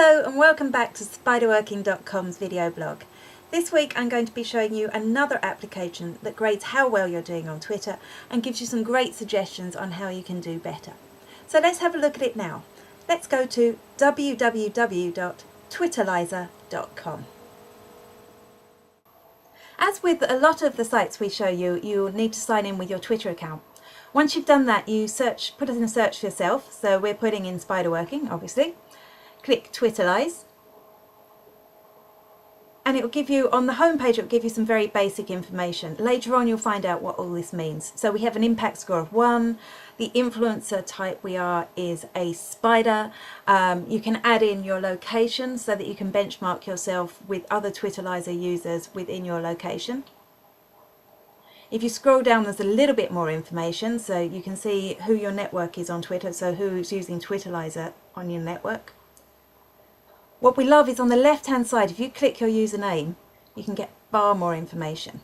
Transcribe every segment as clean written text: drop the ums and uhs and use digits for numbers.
Hello and welcome back to spiderworking.com's video blog. This week I'm going to be showing you another application that grades how well you're doing on Twitter and gives you some great suggestions on how you can do better. So let's have a look at it now. Let's go to www.twitalyzer.com. As with a lot of the sites we show you, you'll need to sign in with your Twitter account. Once you've done that, you put it in a search for yourself. So we're putting in spiderworking, obviously. Click Twitalyze, and it will give you, on the home page, it will give you some very basic information. Later on you'll find out what all this means. So we have an impact score of 1, the influencer type we are is a spider. You can add in your location so that you can benchmark yourself with other Twitalyzer users within your location. If you scroll down, there's a little bit more information, so you can see who your network is on Twitter, so who's using Twitalyzer on your network. What we love is on the left hand side, if you click your username, you can get far more information.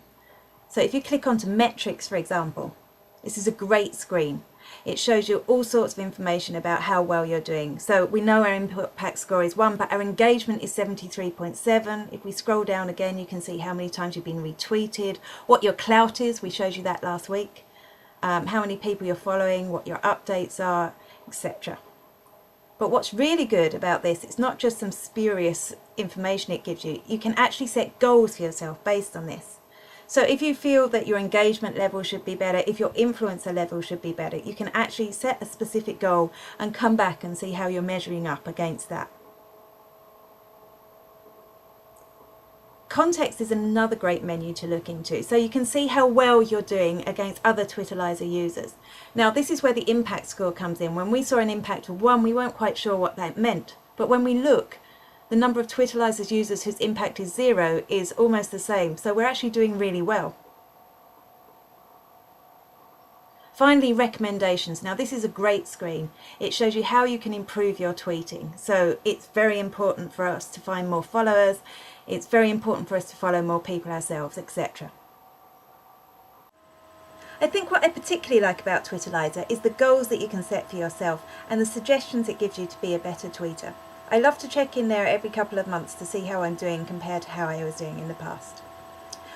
So if you click onto metrix, for example, this is a great screen. It shows you all sorts of information about how well you're doing. So we know our impact score is 1, but our engagement is 73.7. If we scroll down again, you can see how many times you've been retweeted, what your clout is, we showed you that last week, how many people you're following, what your updates are, etc. But what's really good about this, it's not just some spurious information it gives you. You can actually set goals for yourself based on this. So if you feel that your engagement level should be better, if your influencer level should be better, you can actually set a specific goal and come back and see how you're measuring up against that. Context is another great menu to look into, so you can see how well you're doing against other Twitalyzer users. Now this is where the impact score comes in. When we saw an impact of 1, we weren't quite sure what that meant, but when we look, the number of Twitalyzer users whose impact is 0 is almost the same, so we're actually doing really well. Finally, recommendations. Now this is a great screen. It shows you how you can improve your tweeting. So it's very important for us to find more followers. It's very important for us to follow more people ourselves, etc. I think what I particularly like about Twitalyzer is the goals that you can set for yourself and the suggestions it gives you to be a better tweeter. I love to check in there every couple of months to see how I'm doing compared to how I was doing in the past.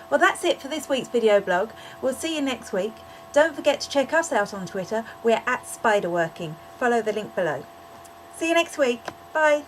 Well, that's it for this week's video blog. We'll see you next week. Don't forget to check us out on Twitter. We're at Spiderworking. Follow the link below. See you next week. Bye.